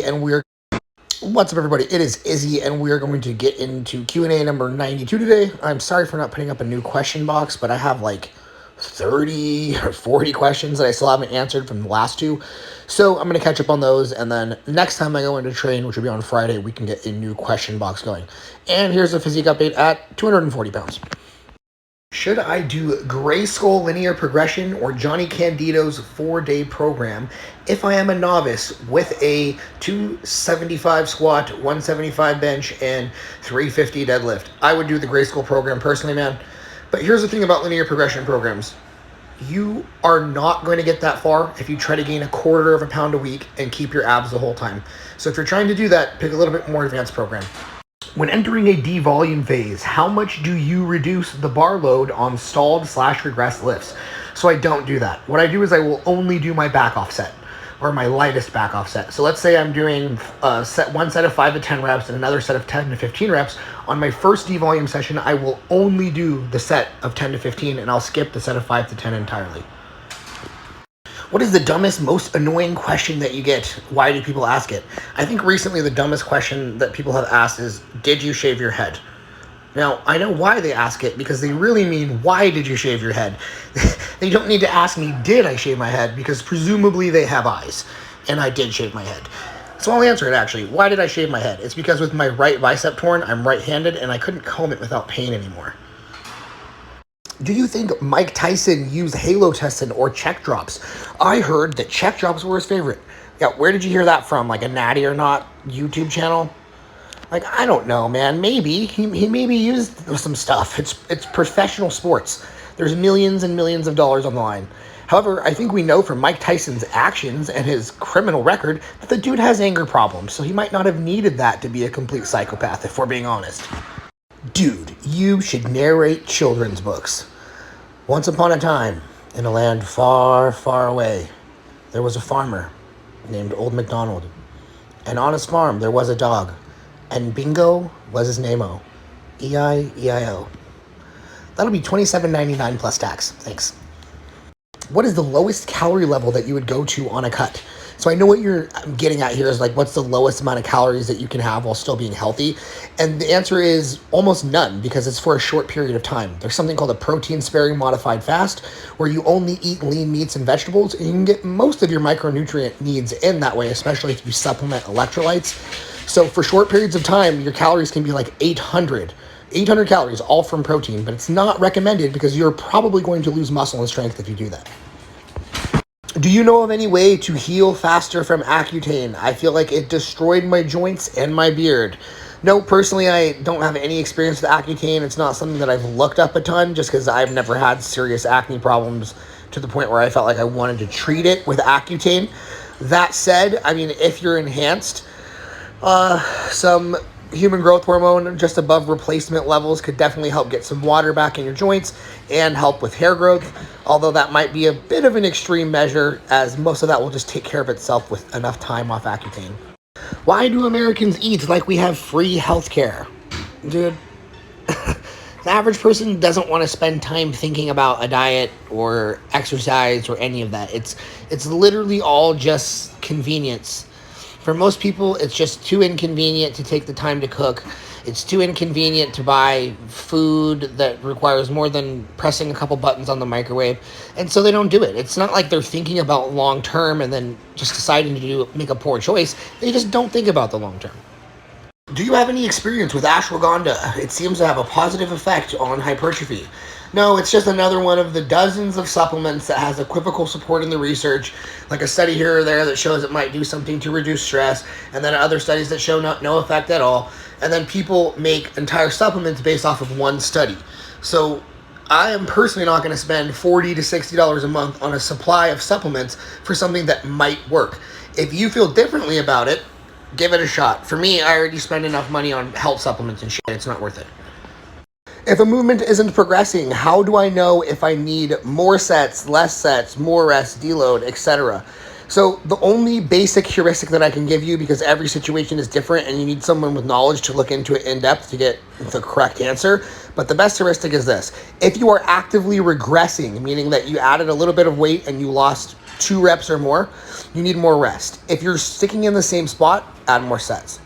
And what's up, everybody? It is Izzy, and we are going to get into Q&A number 92 today. I'm sorry for not putting up a new question box, but I have like 30 or 40 questions that I still haven't answered from the last two. So I'm going to catch up on those, and then next time I go into train, which will be on Friday, we can get a new question box going. And here's a physique update at 240 pounds. Should I do Greyskull linear progression or Johnny Candito's 4-day program if I am a novice with a 275 squat, 175 bench, and 350 deadlift? I would do the Greyskull program personally, man. But here's the thing about linear progression programs. You are not going to get that far if you try to gain a quarter of a pound a week and keep your abs the whole time. So if you're trying to do that, pick a little bit more advanced program. When entering a devolume phase, how much do you reduce the bar load on stalled/regressed lifts? So I don't do that. What I do is I will only do my back off set, or my lightest back off set. So let's say I'm doing one set of 5 to 10 reps and another set of 10 to 15 reps. On my first devolume session, I will only do the set of 10 to 15, and I'll skip the set of 5 to 10 entirely. What is the dumbest, most annoying question that you get? Why do people ask it? I think recently the dumbest question that people have asked is, did you shave your head? Now, I know why they ask it, because they really mean, why did you shave your head? They don't need to ask me, did I shave my head? Because presumably they have eyes, and I did shave my head. So I'll answer it actually. Why did I shave my head? It's because with my right bicep torn, I'm right-handed, and I couldn't comb it without pain anymore. Do you think Mike Tyson used halo testing or check drops? I heard that check drops were his favorite. Yeah, where did you hear that from? Like a Natty or Not YouTube channel? Like, I don't know, man. Maybe. He maybe used some stuff. It's professional sports. There's millions and millions of dollars on the line. However, I think we know from Mike Tyson's actions and his criminal record that the dude has anger problems, so he might not have needed that to be a complete psychopath, if we're being honest. Dude, you should narrate children's books. Once upon a time, in a land far, far away, there was a farmer named Old MacDonald. And on his farm, there was a dog. And Bingo was his name-o. E-I-E-I-O. That'll be $27.99 plus tax. Thanks. What is the lowest calorie level that you would go to on a cut? So I know what you're getting at here is like, what's the lowest amount of calories that you can have while still being healthy? And the answer is almost none, because it's for a short period of time. There's something called a protein-sparing modified fast, where you only eat lean meats and vegetables, and you can get most of your micronutrient needs in that way, especially if you supplement electrolytes. So for short periods of time, your calories can be like 800 calories, all from protein, but it's not recommended because you're probably going to lose muscle and strength if you do that. Do you know of any way to heal faster from accutane? I feel like it destroyed my joints and my beard. No, personally, I don't have any experience with Accutane. It's not something that I've looked up a ton, just because I've never had serious acne problems to the point where I felt like I wanted to treat it with Accutane. That said, I mean, if you're enhanced, some human growth hormone just above replacement levels could definitely help get some water back in your joints and help with hair growth, although that might be a bit of an extreme measure, as most of that will just take care of itself with enough time off Accutane. Why do Americans eat like we have free healthcare? Dude, the average person doesn't want to spend time thinking about a diet or exercise or any of that. It's literally all just convenience. For most people, it's just too inconvenient to take the time to cook. It's too inconvenient to buy food that requires more than pressing a couple buttons on the microwave. And so they don't do it. It's not like they're thinking about long term and then just deciding to make a poor choice. They just don't think about the long term. Do you have any experience with ashwaganda? It seems to have a positive effect on hypertrophy. No, it's just another one of the dozens of supplements that has equivocal support in the research, like a study here or there that shows it might do something to reduce stress, and then other studies that show no effect at all, and then people make entire supplements based off of one study. So I am personally not going to spend $40 to $60 a month on a supply of supplements for something that might work. If you feel differently about it, give it a shot. For me, I already spend enough money on health supplements and shit. It's not worth it. If a movement isn't progressing, how do I know if I need more sets, less sets, more rest, deload, etc.? So the only basic heuristic that I can give you, because every situation is different and you need someone with knowledge to look into it in depth to get the correct answer, but the best heuristic is this. If you are actively regressing, meaning that you added a little bit of weight and you lost 2 reps or more, you need more rest. If you're sticking in the same spot, add more sets.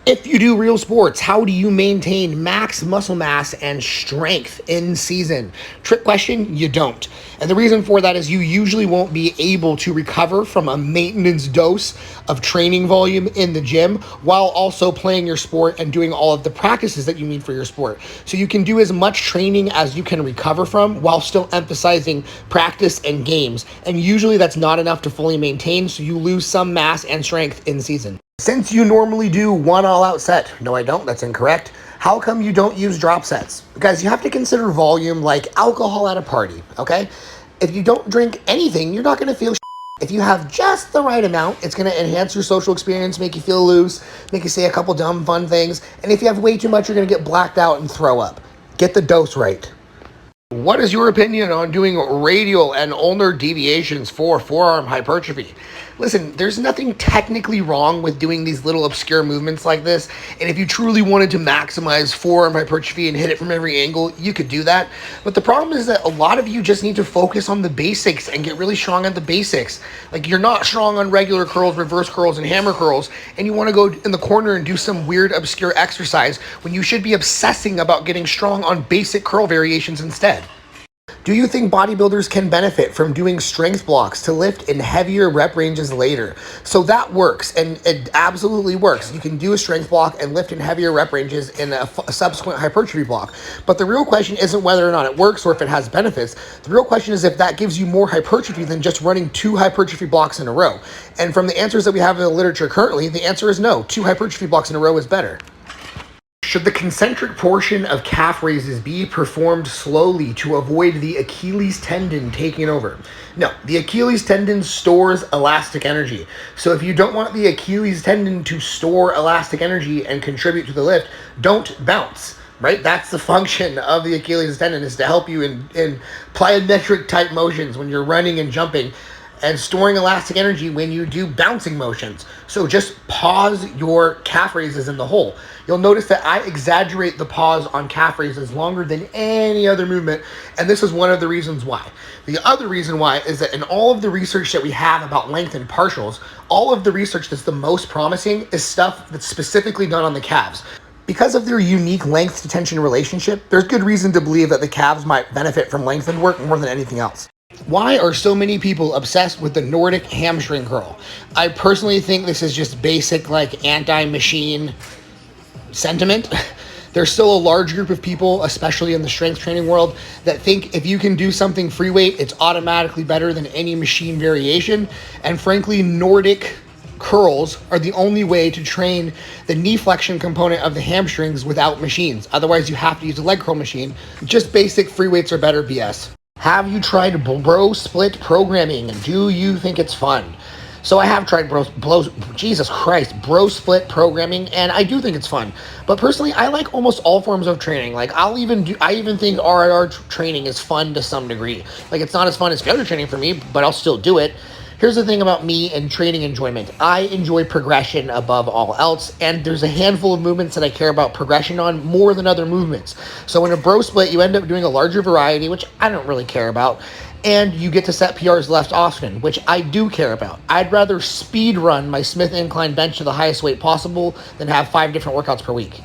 If you do real sports, how do you maintain max muscle mass and strength in season? Trick question, you don't. And the reason for that is you usually won't be able to recover from a maintenance dose of training volume in the gym while also playing your sport and doing all of the practices that you need for your sport. So you can do as much training as you can recover from while still emphasizing practice and games. And usually that's not enough to fully maintain, so you lose some mass and strength in season. Since you normally do one all-out set, no I don't, that's incorrect, how come you don't use drop sets? Because you have to consider volume like alcohol at a party, okay? If you don't drink anything, you're not gonna feel shit. If you have just the right amount, it's gonna enhance your social experience, make you feel loose, make you say a couple dumb fun things, and if you have way too much, you're gonna get blacked out and throw up. Get the dose right. What is your opinion on doing radial and ulnar deviations for forearm hypertrophy? Listen, there's nothing technically wrong with doing these little obscure movements like this. And if you truly wanted to maximize forearm hypertrophy and hit it from every angle, you could do that. But the problem is that a lot of you just need to focus on the basics and get really strong at the basics. Like you're not strong on regular curls, reverse curls, and hammer curls, and you want to go in the corner and do some weird obscure exercise when you should be obsessing about getting strong on basic curl variations instead. Do you think bodybuilders can benefit from doing strength blocks to lift in heavier rep ranges later? So that works, and it absolutely works. You can do a strength block and lift in heavier rep ranges in a subsequent hypertrophy block. But the real question isn't whether or not it works or if it has benefits. The real question is if that gives you more hypertrophy than just running 2 hypertrophy blocks in a row. And from the answers that we have in the literature currently, the answer is no. 2 hypertrophy blocks in a row is better. Should the concentric portion of calf raises be performed slowly to avoid the Achilles tendon taking over? No, the Achilles tendon stores elastic energy. So if you don't want the Achilles tendon to store elastic energy and contribute to the lift, don't bounce, right? That's the function of the Achilles tendon, is to help you in plyometric type motions when you're running and jumping, and storing elastic energy when you do bouncing motions. So just pause your calf raises in the hole. You'll notice that I exaggerate the pause on calf raises longer than any other movement, and this is one of the reasons why. The other reason why is that in all of the research that we have about length and partials, all of the research that's the most promising is stuff that's specifically done on the calves. Because of their unique length to tension relationship, there's good reason to believe that the calves might benefit from lengthened work more than anything else. Why are so many people obsessed with the Nordic hamstring curl? I personally think this is just basic like anti-machine sentiment. There's still a large group of people, especially in the strength training world, that think if you can do something free weight, it's automatically better than any machine variation. And frankly, Nordic curls are the only way to train the knee flexion component of the hamstrings without machines. Otherwise, you have to use a leg curl machine. Just basic free weights are better BS. Have you tried bro split programming? Do you think it's fun? So I have tried bro split programming, and I do think it's fun. But personally, I like almost all forms of training. Like I even think RIR training is fun to some degree. Like it's not as fun as failure training for me, but I'll still do it. Here's the thing about me and training enjoyment. I enjoy progression above all else, and there's a handful of movements that I care about progression on more than other movements. So in a bro split, you end up doing a larger variety, which I don't really care about, and you get to set PRs less often, which I do care about. I'd rather speed run my Smith incline bench to the highest weight possible than have 5 different workouts per week.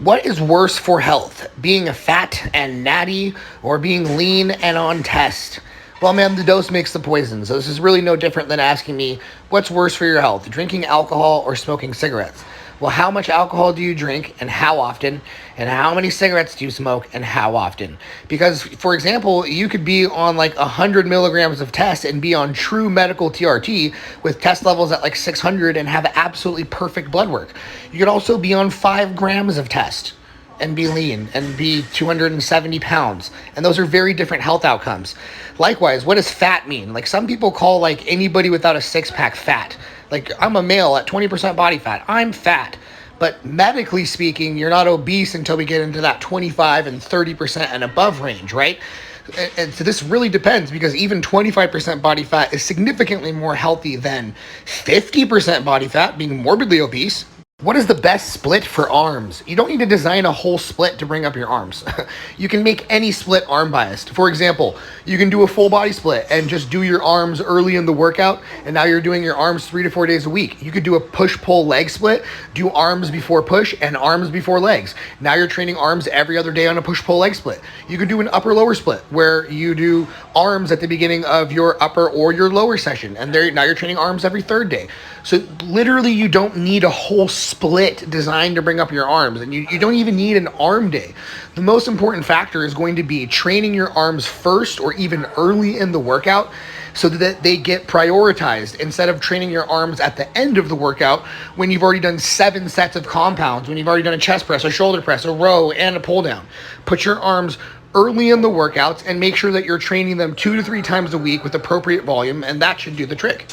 What is worse for health, being a fat and natty or being lean and on test? Well, man, the dose makes the poison, so this is really no different than asking me, what's worse for your health, drinking alcohol or smoking cigarettes? Well, how much alcohol do you drink and how often? And how many cigarettes do you smoke and how often? Because, for example, you could be on like 100 milligrams of test and be on true medical TRT with test levels at like 600 and have absolutely perfect blood work. You could also be on 5 grams of test and be lean and be 270 pounds. And those are very different health outcomes. Likewise, what does fat mean? Like some people call like anybody without a 6-pack fat. Like I'm a male at 20% body fat. I'm fat. But medically speaking, you're not obese until we get into that 25 and 30% and above range, right? And so this really depends, because even 25% body fat is significantly more healthy than 50% body fat, being morbidly obese. What is the best split for arms? You don't need to design a whole split to bring up your arms. You can make any split arm biased. For example, you can do a full body split and just do your arms early in the workout, and now you're doing your arms 3 to 4 days a week. You could do a push-pull leg split, do arms before push and arms before legs. Now you're training arms every other day on a push-pull leg split. You could do an upper-lower split where you do arms at the beginning of your upper or your lower session, and now you're training arms every third day. So literally you don't need a whole split designed to bring up your arms, and you don't even need an arm day. The most important factor is going to be training your arms first or even early in the workout so that they get prioritized instead of training your arms at the end of the workout when you've already done 7 sets of compounds, when you've already done a chest press, a shoulder press, a row, and a pull down. Put your arms early in the workouts and make sure that you're training them 2 to 3 times a week with appropriate volume, and that should do the trick.